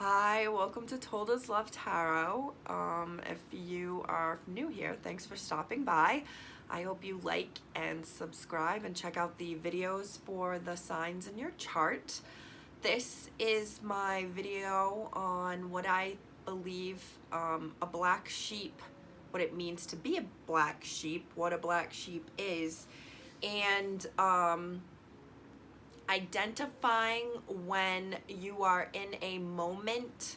Hi, welcome to Told Us Love Tarot. If you are new here, thanks for stopping by. I hope you like and subscribe and check out the videos for the signs in your chart. This is my video on what I believe a black sheep, what it means to be a black sheep, what a black sheep is, and identifying when you are in a moment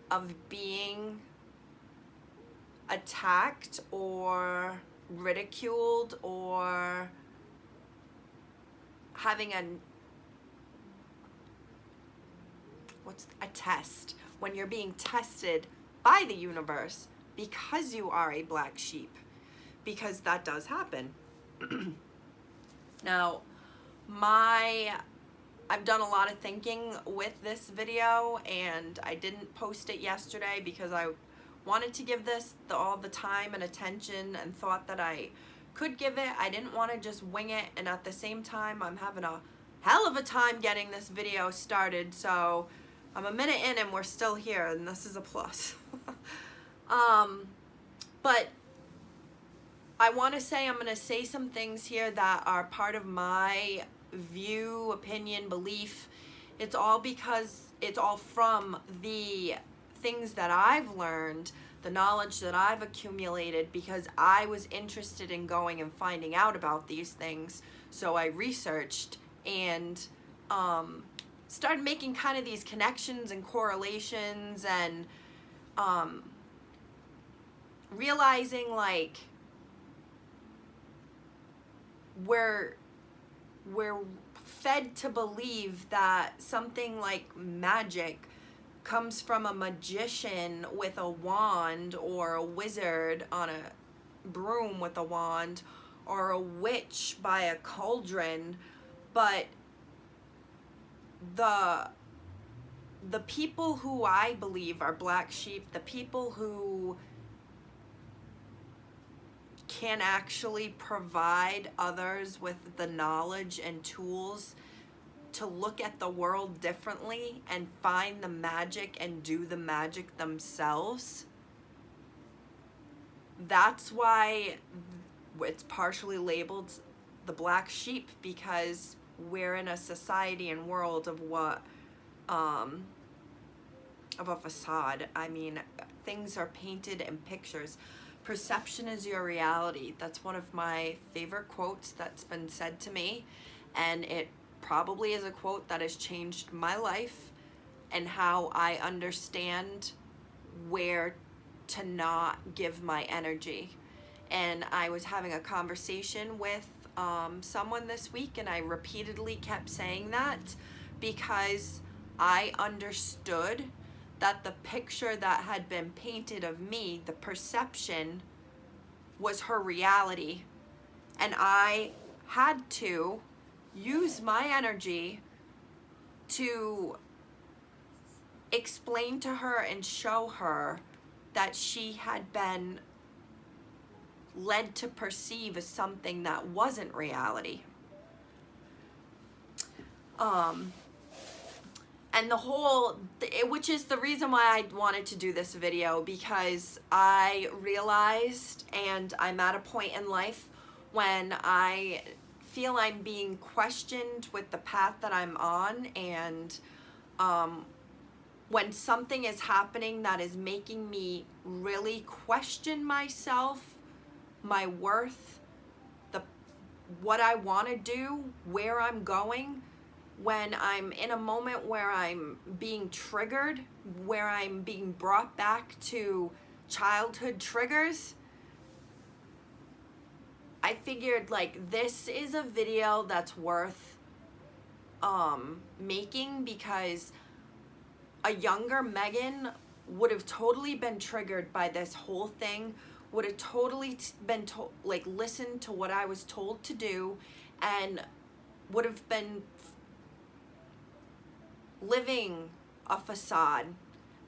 of being attacked or ridiculed or having a test, when you're being tested by the universe because you are a black sheep, because that does happen. Now, I've done a lot of thinking with this video, and I didn't post it yesterday because I wanted to give this all the time and attention and thought that I could give it. I didn't want to just wing it, and at the same time I'm having a hell of a time getting this video started, so I'm a minute in and we're still here, and this is a plus. But I want to say, I'm going to say some things here that are part of my view, opinion, belief. It's all because it's all from the things that I've learned, the knowledge that I've accumulated, because I was interested in going and finding out about these things. So I researched and started making kind of these connections and correlations, and realizing like we're fed to believe that something like magic comes from a magician with a wand, or a wizard on a broom with a wand, or a witch by a cauldron. But the people who I believe are black sheep, the people who can actually provide others with the knowledge and tools to look at the world differently and find the magic and do the magic themselves. That's why it's partially labeled the black sheep, because we're in a society and world of what of a facade. I mean, things are painted in pictures. Perception is your reality. That's one of my favorite quotes that's been said to me, and it probably is a quote that has changed my life and how I understand where to not give my energy. And I was having a conversation with someone this week, and I repeatedly kept saying that because I understood that the picture that had been painted of me, the perception, was her reality. And I had to use my energy to explain to her and show her that she had been led to perceive as something that wasn't reality. And the whole, which is the reason why I wanted to do this video, because I realized, and I'm at a point in life when I feel I'm being questioned with the path that I'm on, and when something is happening that is making me really question myself, my worth, what I want to do, where I'm going, when I'm in a moment where I'm being triggered, where I'm being brought back to childhood triggers, I figured like this is a video that's worth making, because a younger Megan would have totally been triggered by this whole thing, would have totally been listened to what I was told to do, and would have been living a facade,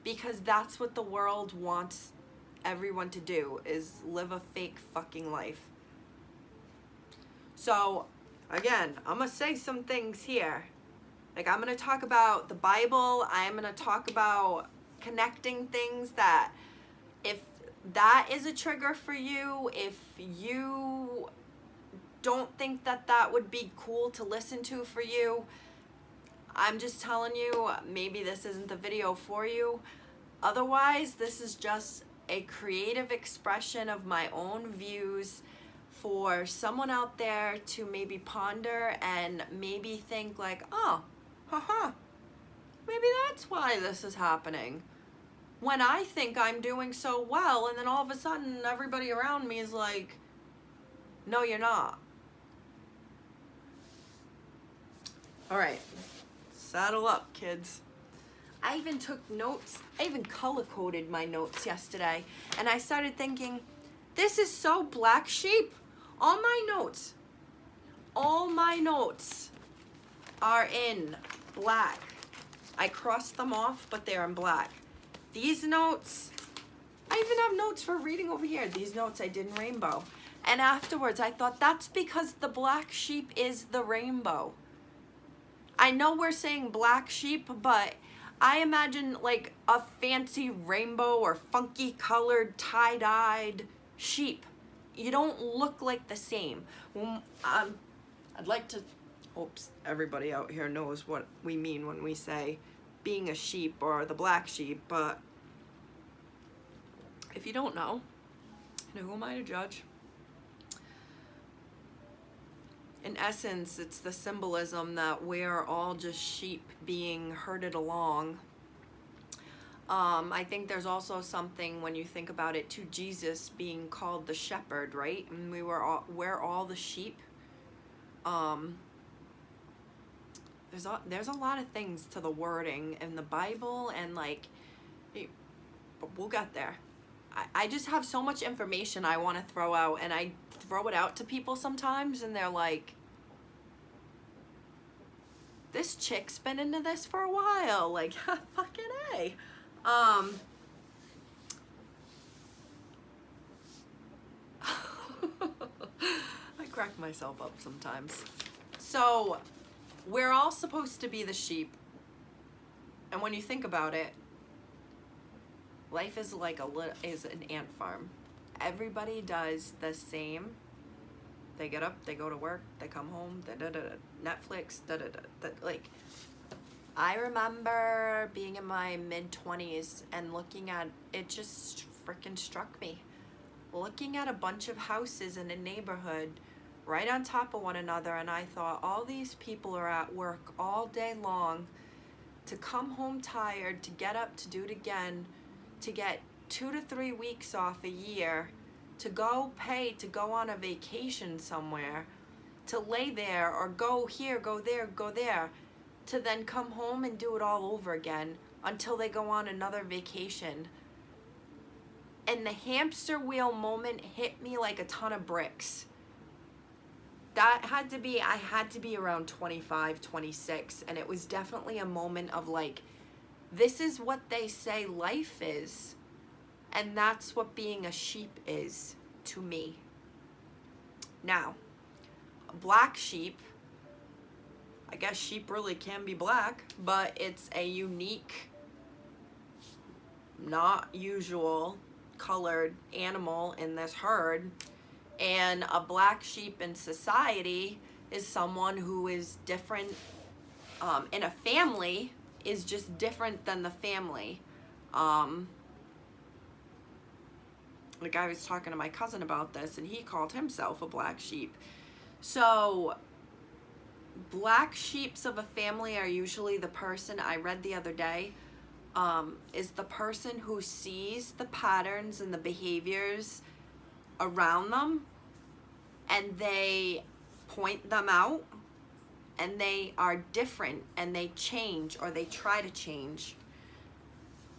because that's what the world wants everyone to do, is live a fake fucking life. So again, I'm gonna say some things here Like, I'm going to talk about the Bible. I'm going to talk about connecting things that, if that is a trigger for you, if you don't think that that would be cool to listen to for you, I'm just telling you, maybe this isn't the video for you. Otherwise, this is just a creative expression of my own views for someone out there to maybe ponder and maybe think like, oh, haha, maybe that's why this is happening. When I think I'm doing so well, and then all of a sudden everybody around me is like, no, you're not. All right, saddle up, kids. I even took notes. I even color-coded my notes yesterday. And I started thinking, this is so black sheep. All my notes are in black. I crossed them off, but they're in black. These notes, I even have notes for reading over here. These notes I did in rainbow. And afterwards, I thought that's because the black sheep is the rainbow. I know we're saying black sheep, but I imagine like a fancy rainbow or funky colored tie-dyed sheep. You don't look like the same. I'd like to, oops, everybody out here knows what we mean when we say being a sheep or the black sheep, but if you don't know, who am I to judge? In essence, it's the symbolism that we're all just sheep being herded along. I think there's also something, when you think about it, to Jesus being called the shepherd, right? And we're all the sheep. There's a lot of things to the wording in the Bible, and like, but we'll get there. I just have so much information I want to throw out, and I throw it out to people sometimes, and they're like, this chick's been into this for a while. Like, fucking A. I crack myself up sometimes. So, we're all supposed to be the sheep. And when you think about it, life is like is an ant farm. Everybody does the same. They get up, they go to work, they come home, Netflix, like, I remember being in my mid-20s and looking at, it just freaking struck me. Looking at a bunch of houses in a neighborhood right on top of one another, and I thought, all these people are at work all day long to come home tired, to get up, to do it again, to get 2 to 3 weeks off a year, to go pay to go on a vacation somewhere, to lay there or go here, go there, to then come home and do it all over again until they go on another vacation. And the hamster wheel moment hit me like a ton of bricks. That had to be, I had to be around 25, 26, and it was definitely a moment of like, this is what they say life is. And that's what being a sheep is to me. Now, a black sheep, I guess sheep really can be black, but it's a unique, not usual colored animal in this herd. And a black sheep in society is someone who is different, in a family, is just different than the family. Like, I was talking to my cousin about this, and he called himself a black sheep. So, black sheeps of a family are usually the person, I read the other day, is the person who sees the patterns and the behaviors around them, and they point them out, and they are different, and they change, or they try to change.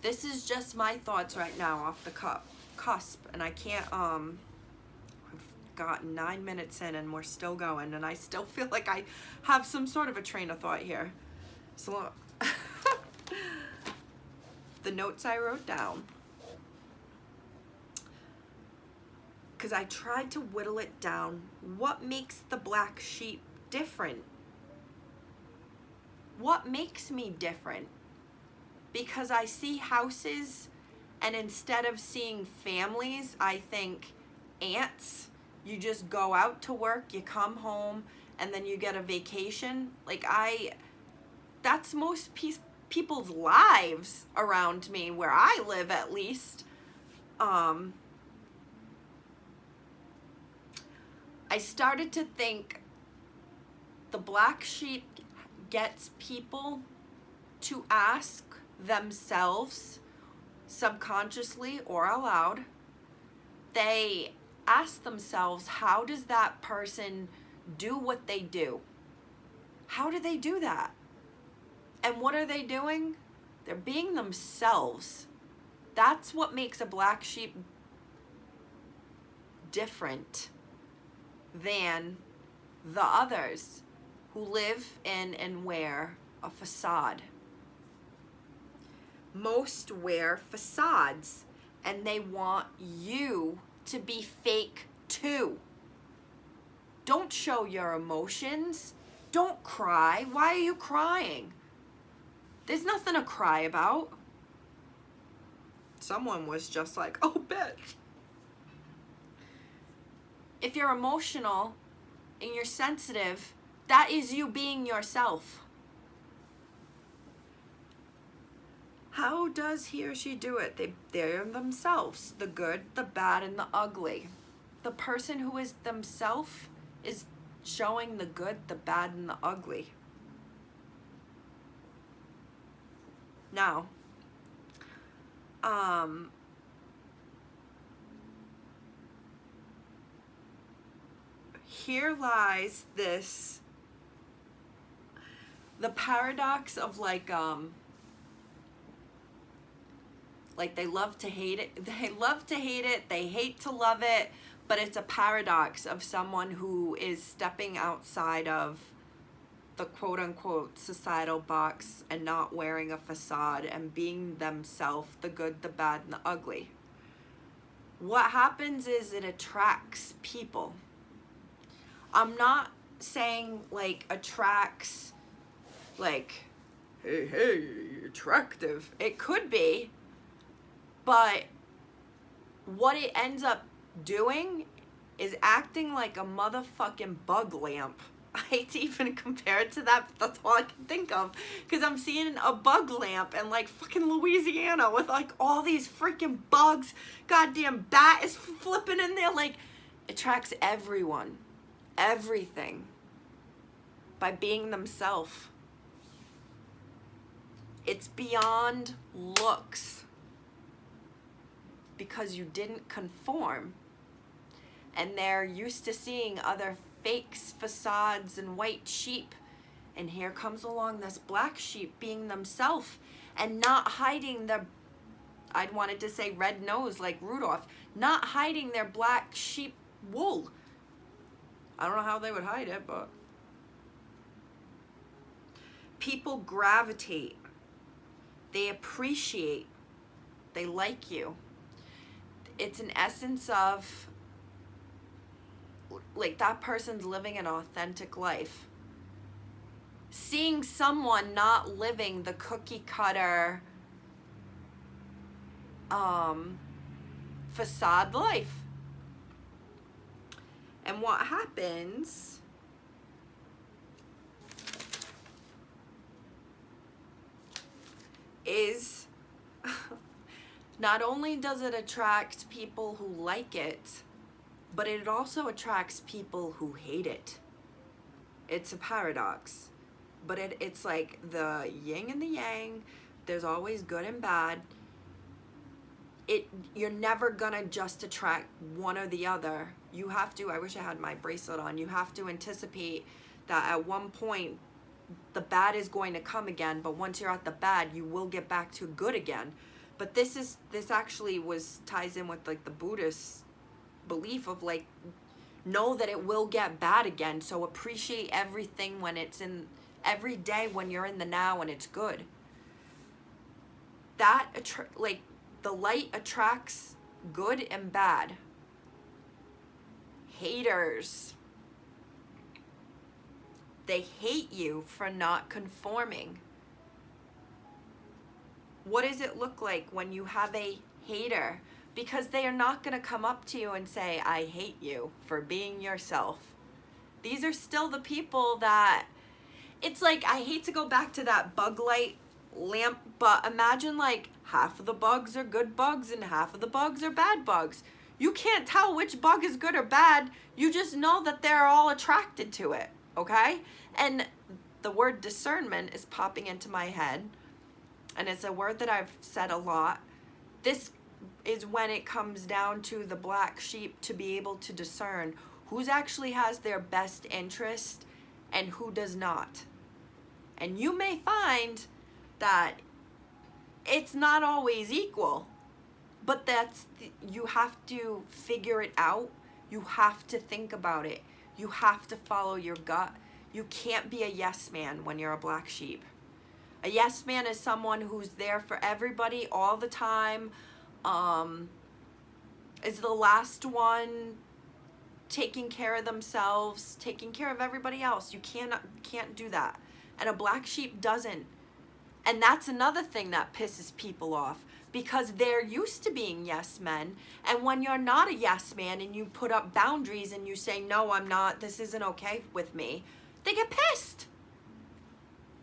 This is just my thoughts right now off the cusp, and I can't, I've got 9 minutes in and we're still going, and I still feel like I have some sort of a train of thought here. So the notes I wrote down, because I tried to whittle it down. What makes the black sheep different? what makes me different? Because I see houses, and instead of seeing families, I think ants. You just go out to work, you come home, and then you get a vacation. Like, that's most people's lives around me, where I live at least. I started to think the black sheep gets people to ask themselves, subconsciously or aloud, they ask themselves, how does that person do what they do? How do they do that? And what are they doing? They're being themselves. That's what makes a black sheep different than the others who live in and wear a facade. Most wear facades, and they want you to be fake too. Don't show your emotions. Don't cry. Why are you crying? There's nothing to cry about. Someone was just like, oh, bitch. If you're emotional and you're sensitive, that is you being yourself. How does he or she do it? They're themselves, the good, the bad, and the ugly. The person who is themselves is showing the good, the bad, and the ugly. Now, here lies the paradox of like they love to hate it. They love to hate it. They hate to love it. But it's a paradox of someone who is stepping outside of the quote unquote societal box and not wearing a facade and being themselves, the good, the bad, and the ugly. What happens is it attracts people. I'm not saying like attracts like, hey, you're attractive. It could be. But what it ends up doing is acting like a motherfucking bug lamp. I hate to even compare it to that, but that's all I can think of. Because I'm seeing a bug lamp in like fucking Louisiana with like all these freaking bugs. Goddamn bat is flipping in there. Like, attracts everyone. Everything. By being themselves. It's beyond looks. Because you didn't conform, and they're used to seeing other fakes, facades, and white sheep, and here comes along this black sheep being themselves and not hiding their, I'd wanted to say red nose like Rudolph, not hiding their black sheep wool. I don't know how they would hide it, but people gravitate, they appreciate, they like you. It's an essence of like that person's living an authentic life. Seeing someone not living the cookie cutter facade life. And what happens is not only does it attract people who like it, but it also attracts people who hate it. It's a paradox. But it's like the yin and the yang. There's always good and bad. You're never gonna just attract one or the other. You have to, I wish I had my bracelet on, you have to anticipate that at one point the bad is going to come again, but once you're at the bad, you will get back to good again. But this actually ties in with like the Buddhist belief of like, know that it will get bad again. So appreciate everything when it's in, every day when you're in the now and it's good. That, like, the light attracts good and bad. Haters. they hate you for not conforming. What does it look like when you have a hater? Because they are not going to come up to you and say, I hate you for being yourself. These are still the people that, it's like, I hate to go back to that bug light lamp, but imagine like half of the bugs are good bugs and half of the bugs are bad bugs. You can't tell which bug is good or bad. You just know that they're all attracted to it, okay? And the word discernment is popping into my head, and it's a word that I've said a lot. This is when it comes down to the black sheep to be able to discern who's actually has their best interest and who does not. And you may find that it's not always equal, but you have to figure it out. You have to think about it. You have to follow your gut. You can't be a yes man when you're a black sheep. A yes man is someone who's there for everybody all the time, is the last one taking care of themselves, taking care of everybody else. You can't do that. And a black sheep doesn't. And that's another thing that pisses people off, because they're used to being yes men. And when you're not a yes man and you put up boundaries and you say, no, I'm not, this isn't okay with me, they get pissed.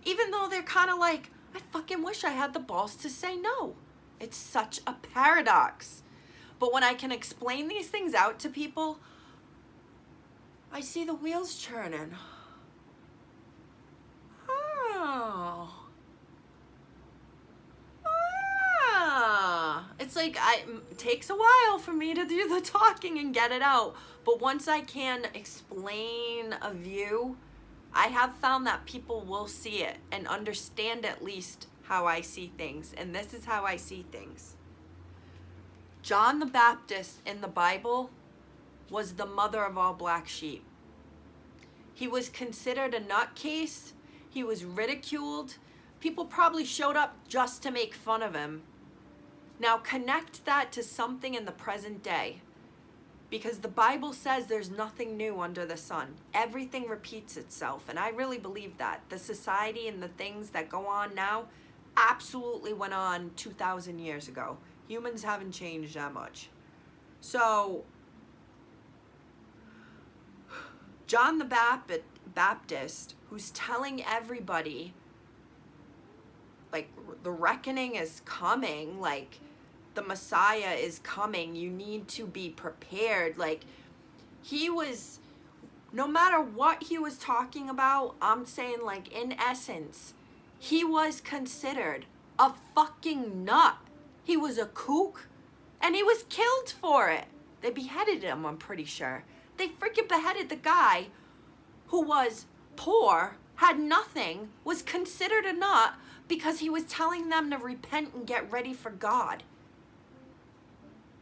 Even though they're kind of like, I fucking wish I had the balls to say no. It's such a paradox. But when I can explain these things out to people, I see the wheels churning. Oh. It's like it takes a while for me to do the talking and get it out. But once I can explain a view, I have found that people will see it and understand at least how I see things. And this is how I see things. John the Baptist in the Bible was the mother of all black sheep. He was considered a nutcase. He was ridiculed. People probably showed up just to make fun of him. Now connect that to something in the present day, because the Bible says there's nothing new under the sun. Everything repeats itself, and I really believe that. The society and the things that go on now absolutely went on 2,000 years ago. Humans haven't changed that much. So, John the Baptist, who's telling everybody, like, the reckoning is coming, like, the Messiah is coming, you need to be prepared. Like, he was, no matter what he was talking about, I'm saying, like, in essence, he was considered a fucking nut. He was a kook, and he was killed for it. They beheaded him, I'm pretty sure. They freaking beheaded the guy who was poor, had nothing, was considered a nut because he was telling them to repent and get ready for God.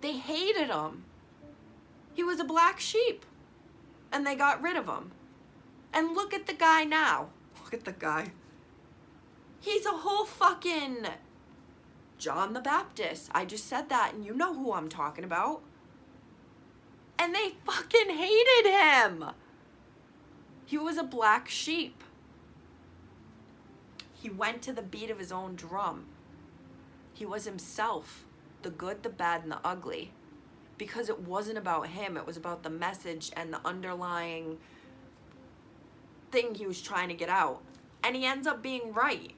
They hated him. He was a black sheep, and they got rid of him. And look at the guy now. Look at the guy. He's a whole fucking John the Baptist. I just said that, and you know who I'm talking about. And they fucking hated him. He was a black sheep. He went to the beat of his own drum. He was himself, the good, the bad, and the ugly. Because it wasn't about him. It was about the message and the underlying thing he was trying to get out. And he ends up being right.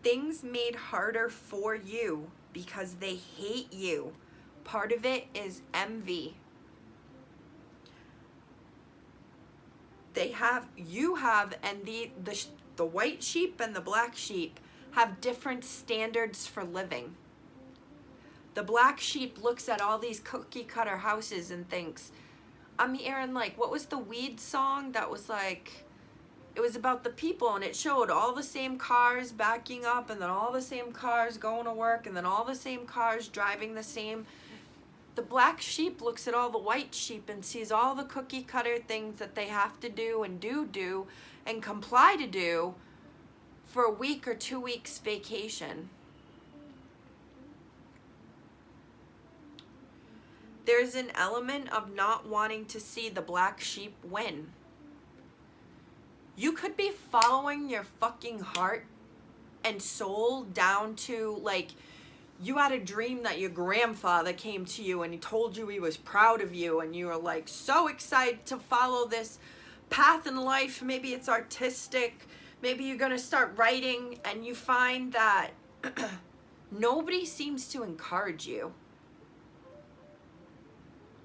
Things made harder for you because they hate you. Part of it is envy. You have, and the white sheep and the black sheep have different standards for living. The black sheep looks at all these cookie cutter houses and thinks, I'm hearing, like, what was the Weed song that was like, it was about the people, and it showed all the same cars backing up, and then all the same cars going to work, and then all the same cars driving the same. The black sheep looks at all the white sheep and sees all the cookie cutter things that they have to do and do and comply to do for a week or 2 weeks vacation. there's an element of not wanting to see the black sheep win. You could be following your fucking heart and soul down to, like, you had a dream that your grandfather came to you and he told you he was proud of you, and you were like so excited to follow this path in life. Maybe it's artistic, maybe you're gonna start writing, and you find that nobody seems to encourage you.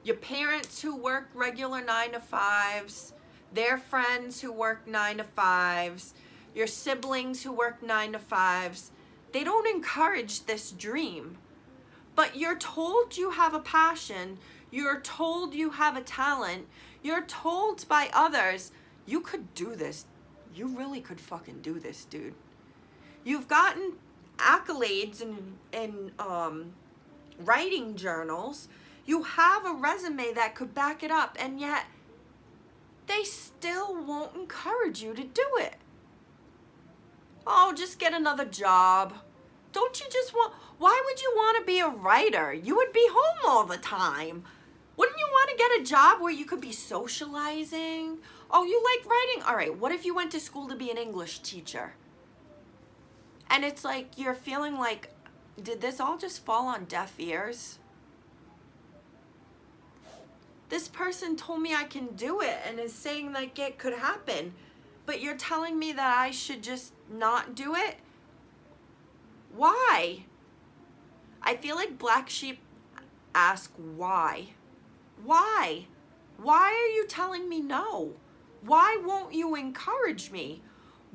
Your parents who work regular 9-to-5s, their friends who work 9-to-5s, your siblings who work 9-to-5s, they don't encourage this dream. But you're told you have a passion, you're told you have a talent, you're told by others, you could do this. You really could fucking do this, dude. You've gotten accolades in writing journals. You have a resume that could back it up, and yet they still won't encourage you to do it. Oh, just get another job. Don't you just want, why would you want to be a writer? You would be home all the time. Wouldn't you want to get a job where you could be socializing? Oh, you like writing? All right, what if you went to school to be an English teacher? And it's like you're feeling like, did this all just fall on deaf ears? This person told me I can do it and is saying like it could happen, but you're telling me that I should just not do it? Why? I feel like black sheep ask why. Why? Why are you telling me no? Why won't you encourage me?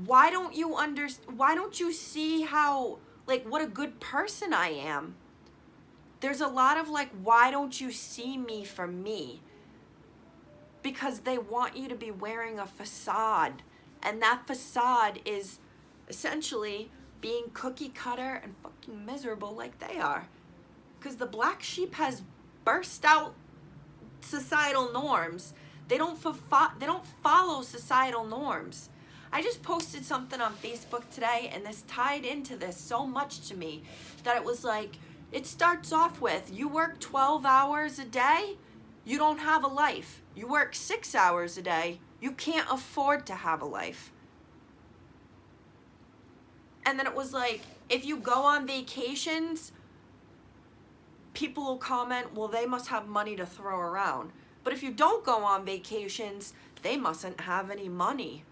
Why don't you see how, like, what a good person I am? There's a lot of like, why don't you see me for me? Because they want you to be wearing a facade. And that facade is essentially being cookie cutter and fucking miserable like they are. Because the black sheep has burst out societal norms. They don't follow societal norms. I just posted something on Facebook today, and this tied into this so much to me that it was like, it starts off with, you work 12 hours a day, you don't have a life. You work 6 hours a day, you can't afford to have a life. And then it was like, if you go on vacations, people will comment, well, they must have money to throw around. But if you don't go on vacations, they mustn't have any money.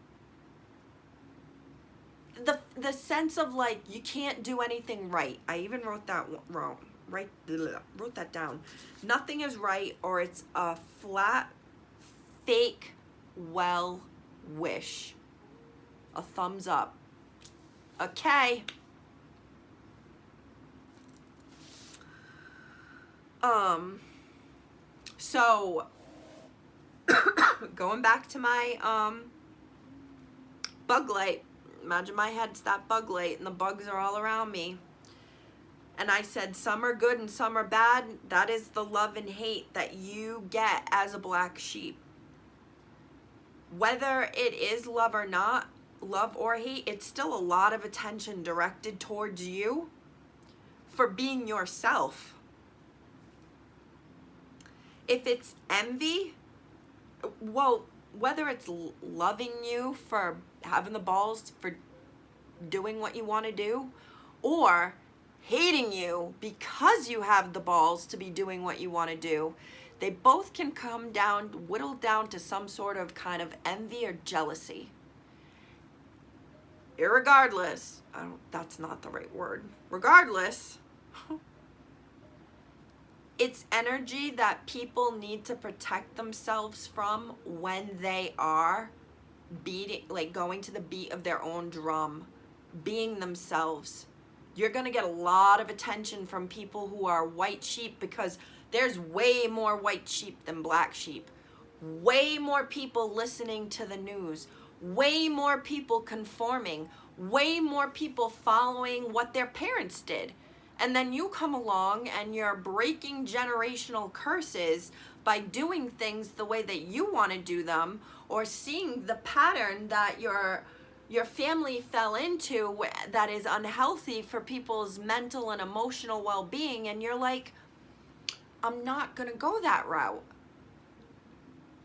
The sense of like, you can't do anything right. I even wrote that wrong. Wrote that down. Nothing is right, or it's a flat, fake, well wish. A thumbs up. Okay. So going back to my bug light. Imagine my head's that bug light and the bugs are all around me. And I said some are good and some are bad. That is the love and hate that you get as a black sheep. Whether it is love or not, love or hate, it's still a lot of attention directed towards you for being yourself. If it's envy, well, whether it's loving you for having the balls for doing what you want to do, or hating you because you have the balls to be doing what you want to do, they both can come down, whittle down to some sort of kind of envy or jealousy. Irregardless, that's not the right word. Regardless, it's energy that people need to protect themselves from when they are beating, like going to the beat of their own drum, being themselves. You're going to get a lot of attention from people who are white sheep, because there's way more white sheep than black sheep. Way more people listening to the news. Way more people conforming. Way more people following what their parents did. And then you come along and you're breaking generational curses by doing things the way that you want to do them, or seeing the pattern that your family fell into that is unhealthy for people's mental and emotional well-being, and you're like, I'm not going to go that route.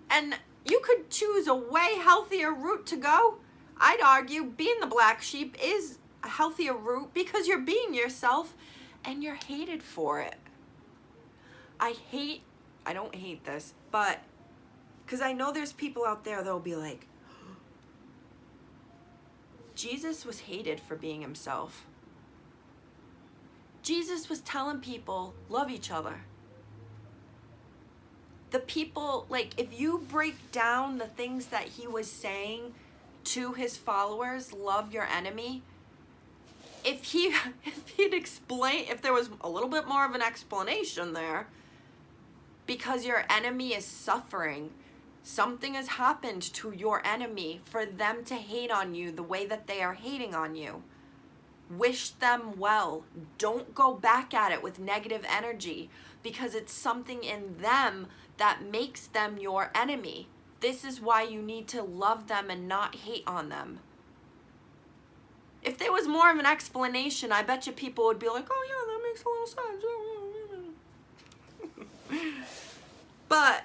And you could choose a way healthier route to go. I'd argue being the black sheep is a healthier route because you're being yourself and you're hated for it. I don't hate this, but because I know there's people out there that'll be like, Jesus was hated for being himself. Jesus was telling people, love each other. The people, like, if you break down the things that he was saying to his followers, love your enemy, if there was a little bit more of an explanation there, because your enemy is suffering, something has happened to your enemy for them to hate on you the way that they are hating on you. Wish them well. Don't go back at it with negative energy because it's something in them that makes them your enemy. This is why you need to love them and not hate on them. If there was more of an explanation, I bet you people would be like, oh yeah, that makes a little sense. But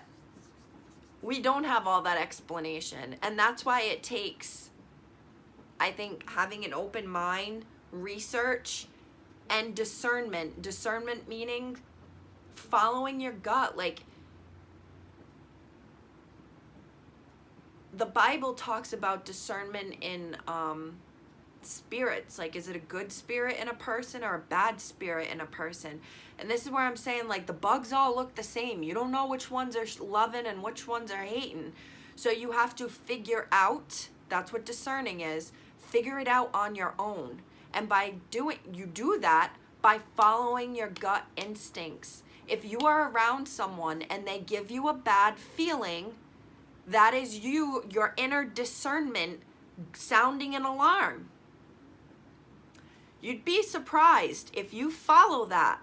we don't have all that explanation. And that's why it takes, I think, having an open mind, research, and discernment. Discernment meaning following your gut. Like, the Bible talks about discernment in spirits. Like, is it a good spirit in a person or a bad spirit in a person? And this is where I'm saying, like, the bugs all look the same. You don't know which ones are loving and which ones are hating. So you have to figure out, that's what discerning is, figure it out on your own. And you do that by following your gut instincts. If you are around someone and they give you a bad feeling, that is your inner discernment sounding an alarm. You'd be surprised if you follow that.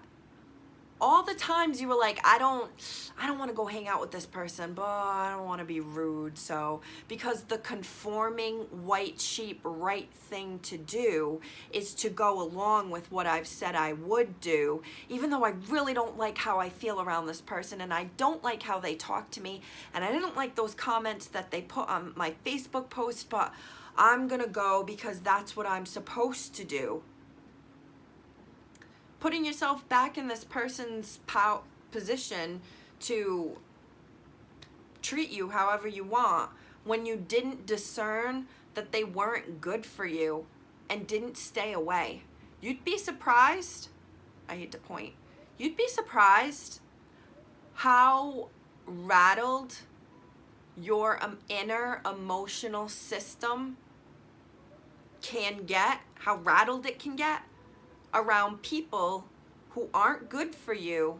All the times you were like, I don't want to go hang out with this person, but I don't want to be rude. So, because the conforming white sheep right thing to do is to go along with what I've said I would do, even though I really don't like how I feel around this person and I don't like how they talk to me and I didn't like those comments that they put on my Facebook post, but I'm going to go because that's what I'm supposed to do. Putting yourself back in this person's position to treat you however you want when you didn't discern that they weren't good for you and didn't stay away. You'd be surprised, I hate to point, you'd be surprised how rattled your inner emotional system can get, how rattled it can get around people who aren't good for you,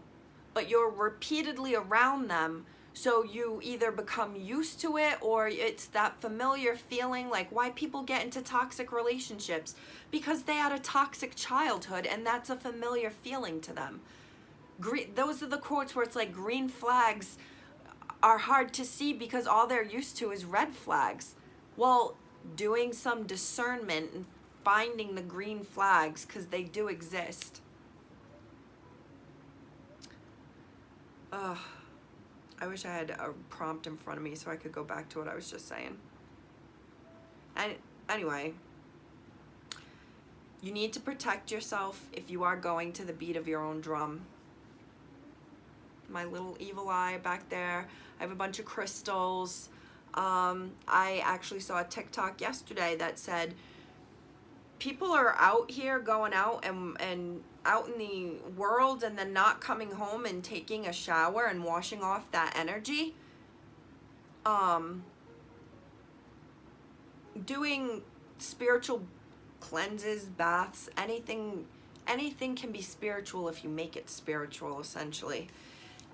but you're repeatedly around them. So you either become used to it or it's that familiar feeling, like why people get into toxic relationships, because they had a toxic childhood and that's a familiar feeling to them. Those are the quotes where it's like green flags are hard to see because all they're used to is red flags. Well, doing some discernment and finding the green flags, because they do exist. I wish I had a prompt in front of me so I could go back to what I was just saying. And anyway, you need to protect yourself if you are going to the beat of your own drum. My little evil eye back there. I have a bunch of crystals. I actually saw a TikTok yesterday that said people are out here going out and out in the world and then not coming home and taking a shower and washing off that energy. Doing spiritual cleanses, baths, anything can be spiritual if you make it spiritual, essentially.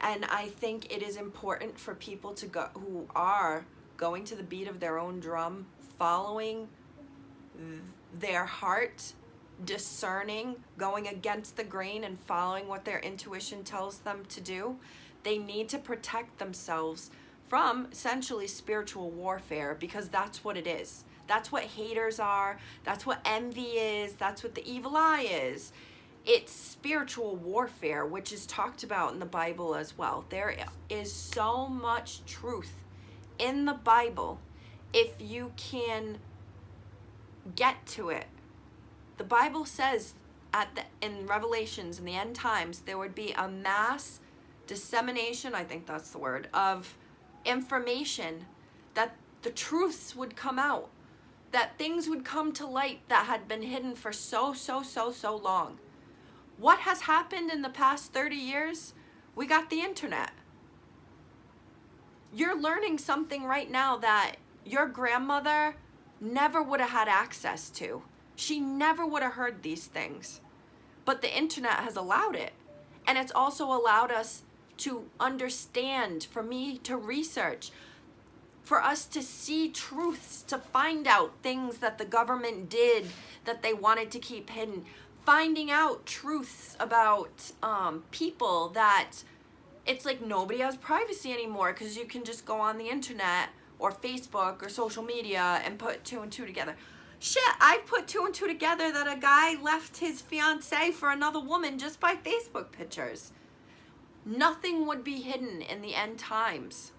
And I think it is important for people to go who are going to the beat of their own drum, following their heart, discerning, going against the grain and following what their intuition tells them to do. They need to protect themselves from essentially spiritual warfare, because that's what it is. That's what haters are. That's what envy is. That's what the evil eye is. it's spiritual warfare, which is talked about in the Bible as well. There is so much truth in the Bible if you can get to it. The Bible says in Revelations, in the end times, there would be a mass dissemination, I think that's the word, of information, that the truths would come out, that things would come to light that had been hidden for so long. What has happened in the past 30 years? We got the internet. You're learning something right now that your grandmother never would have had access to. She never would have heard these things. But the internet has allowed it. And it's also allowed us to understand, for me to research, for us to see truths, to find out things that the government did that they wanted to keep hidden. Finding out truths about people that it's like nobody has privacy anymore because you can just go on the internet or Facebook or social media and put 2 and 2 together. Shit, I've put 2 and 2 together that a guy left his fiancée for another woman just by Facebook pictures. Nothing would be hidden in the end times.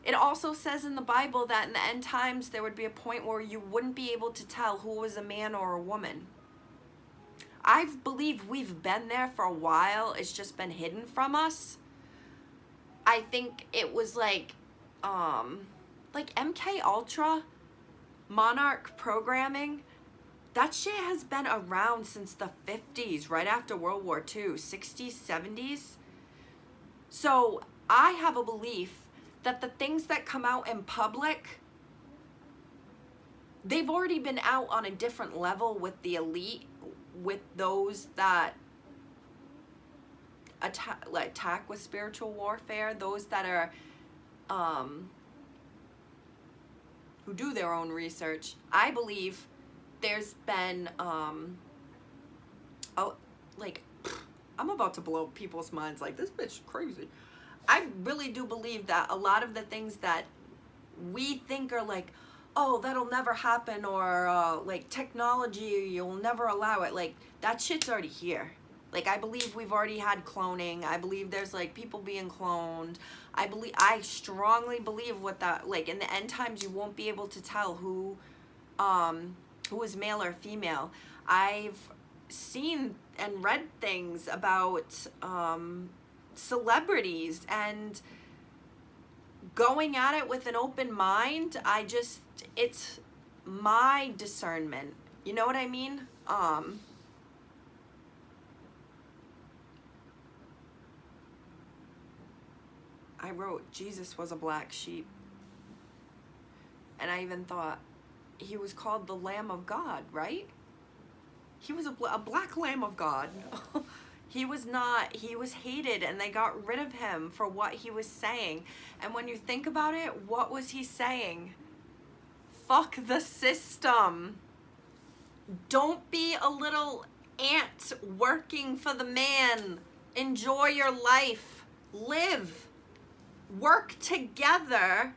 It also says in the Bible that in the end times there would be a point where you wouldn't be able to tell who was a man or a woman. I believe we've been there for a while. It's just been hidden from us. I think it was like MK Ultra, Monarch programming. That shit has been around since the 50s, right after World War II, 60s, 70s. So I have a belief that the things that come out in public, they've already been out on a different level with the elite, with those that attack with spiritual warfare, those that are who do their own research. I believe there's been I'm about to blow people's minds like, this bitch is crazy. I really do believe that a lot of the things that we think are like, oh, that'll never happen, or like technology, you'll never allow it, like that shit's already here. Like, I believe we've already had cloning. I believe there's like people being cloned. I strongly believe what that, like in the end times you won't be able to tell who is male or female. I've seen and read things about celebrities and going at it with an open mind. It's my discernment. You know what I mean? I wrote, Jesus was a black sheep. And I even thought, he was called the Lamb of God, right? He was a black Lamb of God. He was hated, and they got rid of him for what he was saying. And when you think about it, what was he saying? Fuck the system. Don't be a little ant working for the man. Enjoy your life. Live. Work together.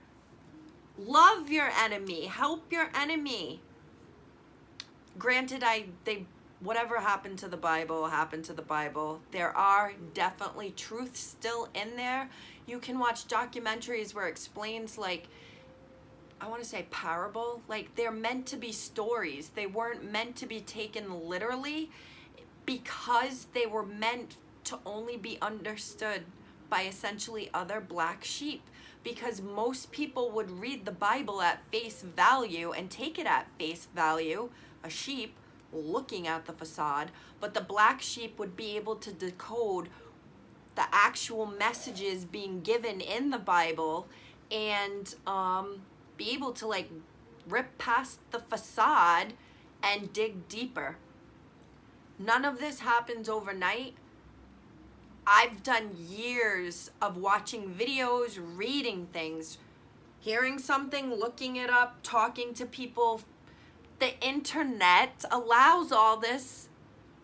Love your enemy. Help your enemy. Granted, whatever happened to the Bible happened to the Bible. There are definitely truths still in there. You can watch documentaries where it explains, like, I want to say parable. Like, they're meant to be stories. They weren't meant to be taken literally because they were meant to only be understood by essentially other black sheep. Because most people would read the Bible at face value and take it at face value, a sheep looking at the facade, but the black sheep would be able to decode the actual messages being given in the Bible and be able to like rip past the facade and dig deeper. None of this happens overnight. I've done years of watching videos, reading things, hearing something, looking it up, talking to people. The internet allows all this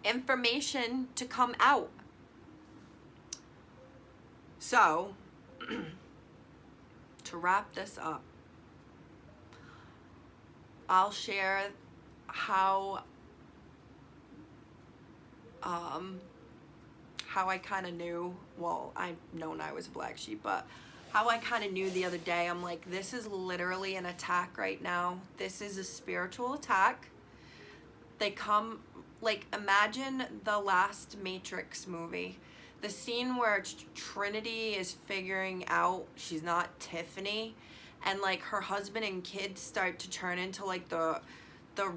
information to come out. So, to wrap this up, I'll share how how I kind of knew, well, I've known I was a black sheep, but how I kind of knew the other day, I'm like, this is literally an attack right now. This is a spiritual attack. They come, like, imagine the last Matrix movie. The scene where Trinity is figuring out she's not Tiffany, and, like, her husband and kids start to turn into, like, the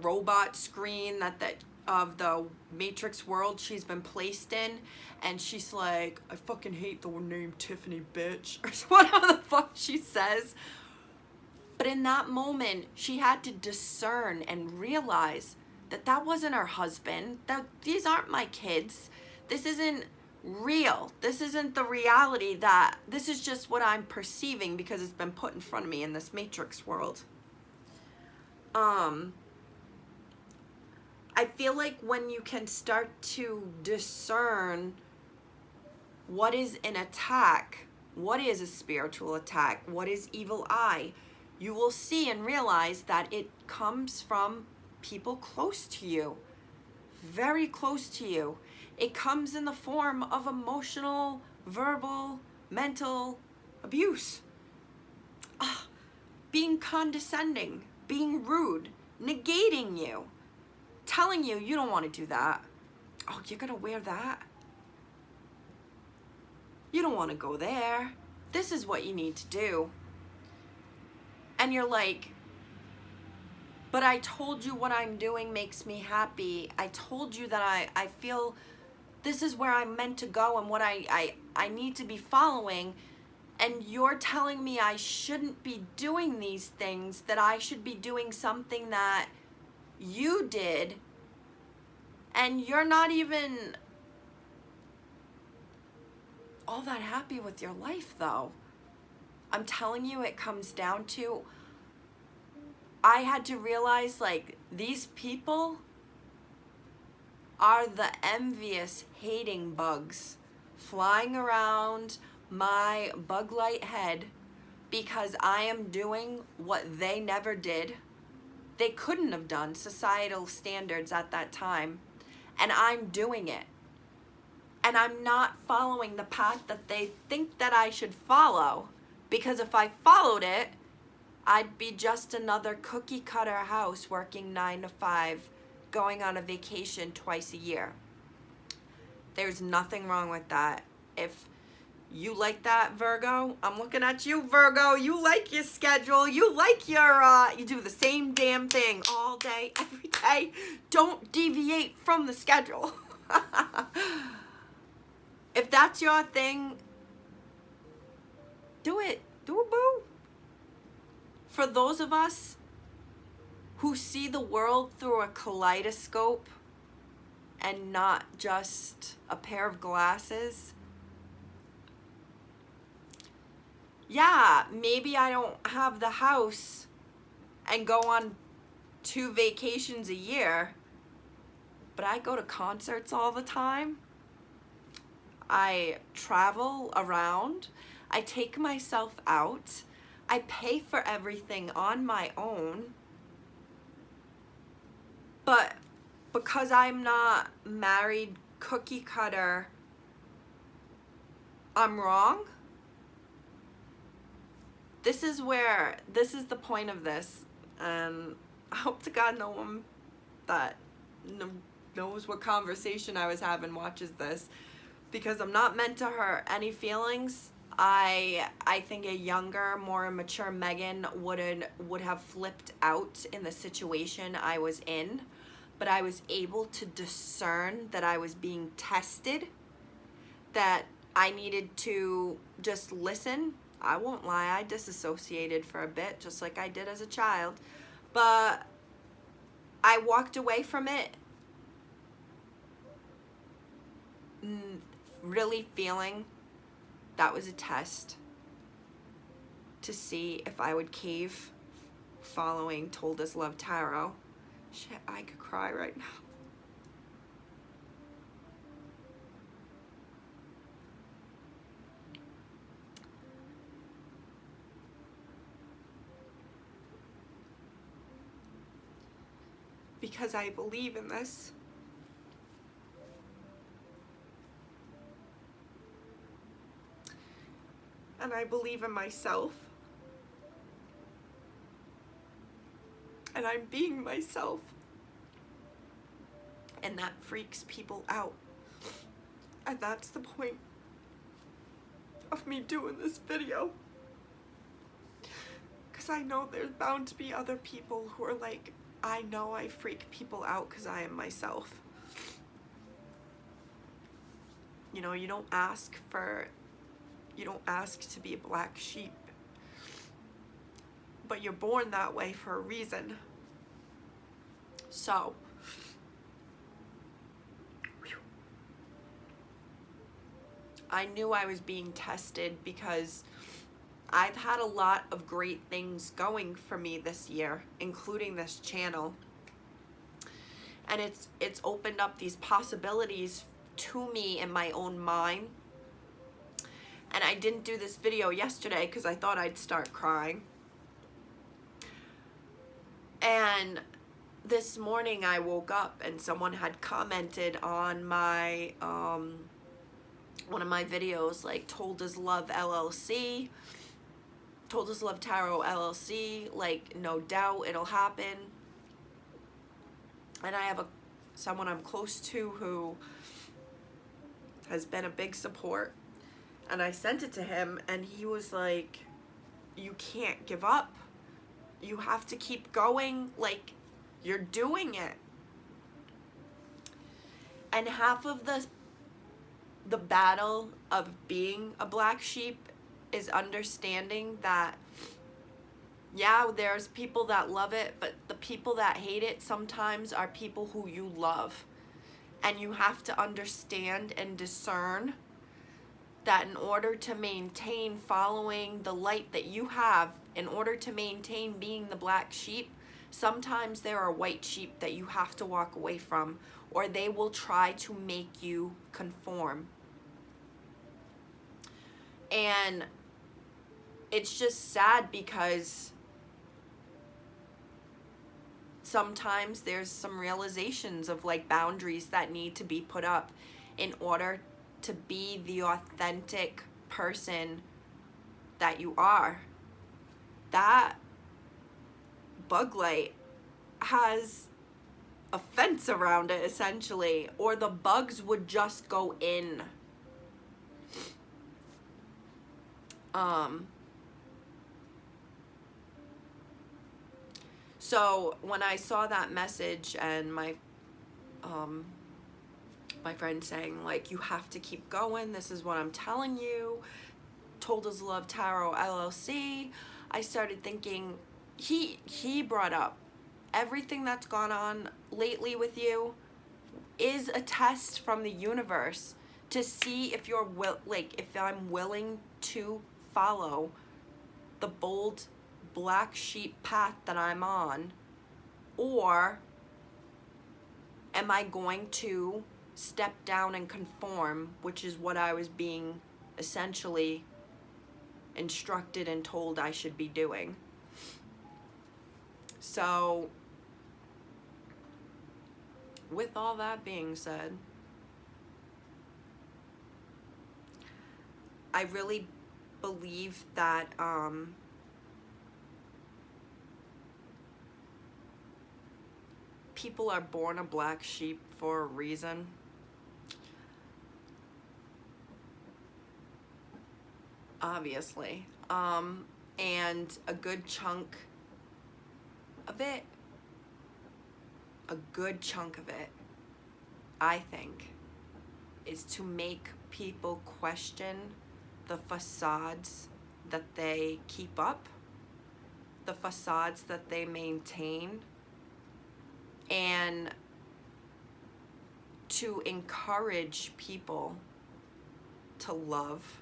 robot screen that of the Matrix world she's been placed in, and she's like, I fucking hate the name Tiffany, bitch, or whatever the fuck she says. But in that moment, she had to discern and realize that that wasn't her husband, that these aren't my kids, this isn't real, this isn't the reality, that this is just what I'm perceiving because it's been put in front of me in this Matrix world. I feel like when you can start to discern what is an attack, what is a spiritual attack, what is evil eye, you will see and realize that it comes from people close to you, very close to you. It comes in the form of emotional, verbal, mental abuse. Being condescending, being rude, negating you, telling you you don't want to do that. Oh, you're gonna wear that? You don't want to go there. This is what you need to do. And you're like, but I told you what I'm doing makes me happy. I told you that I feel this is where I'm meant to go and what I need to be following. And you're telling me I shouldn't be doing these things, that I should be doing something that you did, and you're not even all that happy with your life, though. I'm telling you, it comes down to, I had to realize, like, these people are the envious, hating bugs flying around my bug light head because I am doing what they never did. They couldn't have done, societal standards at that time, and I'm doing it. And I'm not following the path that they think that I should follow, because if I followed it, I'd be just another cookie cutter house working 9 to 5, going on a vacation twice a year. There's nothing wrong with that. If you like that, Virgo, I'm looking at you, Virgo. You like your schedule. You like your, you do the same damn thing all day, every day. Don't deviate from the schedule. If that's your thing, do it. Do it, boo. For those of us who see the world through a kaleidoscope and not just a pair of glasses, yeah, maybe I don't have the house and go on 2 vacations a year, but I go to concerts all the time. I travel around. I take myself out. I pay for everything on my own. But because I'm not married, cookie cutter, I'm wrong? This is the point of this. And I hope to God no one that knows what conversation I was having watches this, because I'm not meant to hurt any feelings. I think a younger, more mature Megan would have flipped out in the situation I was in, but I was able to discern that I was being tested, that I needed to just listen. I won't lie, I disassociated for a bit, just like I did as a child, but I walked away from it really feeling that was a test to see if I would cave following Told Us Love Tarot. Shit, I could cry right now. Because I believe in this. and I believe in myself, and I'm being myself, and that freaks people out. And that's the point of me doing this video, because I know there's bound to be other people who are like, I know I freak people out because I am myself. You know, you don't ask to be a black sheep, but you're born that way for a reason. So, I knew I was being tested because I've had a lot of great things going for me this year, including this channel. And it's opened up these possibilities to me in my own mind. And I didn't do this video yesterday because I thought I'd start crying. And this morning I woke up and someone had commented on my one of my videos, like, Told Us Love LLC, Told Us Love Tarot LLC, like, no doubt it'll happen. And I have someone I'm close to who has been a big support, and I sent it to him, and he was like, you can't give up, you have to keep going, like, you're doing it. And half of the battle of being a black sheep is understanding that, yeah, there's people that love it, but the people that hate it sometimes are people who you love. And you have to understand and discern that in order to maintain following the light that you have, in order to maintain being the black sheep, sometimes there are white sheep that you have to walk away from, or they will try to make you conform. And it's just sad because sometimes there's some realizations of, like, boundaries that need to be put up in order to be the authentic person that you are. That bug light has a fence around it, essentially, or the bugs would just go in. So when I saw that message and my friend saying, like, you have to keep going, this is what I'm telling you, Told Us Love Tarot LLC, I started thinking, he brought up everything that's gone on lately with you is a test from the universe to see if you're if I'm willing to follow the bold black sheep path that I'm on, or am I going to step down and conform, which is what I was being essentially instructed and told I should be doing. So with all that being said, I really believe that people are born a black sheep for a reason. Obviously. And a good chunk of it, I think, is to make people question the facades that they keep up, the facades that they maintain, and to encourage people to love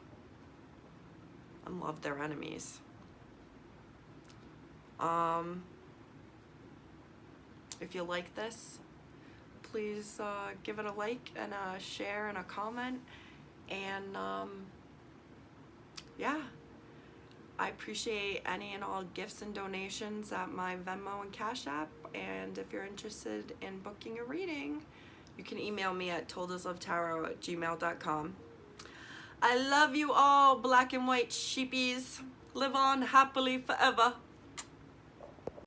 and love their enemies. If you like this, please give it a like and a share and a comment. And yeah, I appreciate any and all gifts and donations at my Venmo and Cashapp. And if you're interested in booking a reading, you can email me at toldaslovetarot@gmail.com. I love you all, black and white sheepies. Live on happily forever.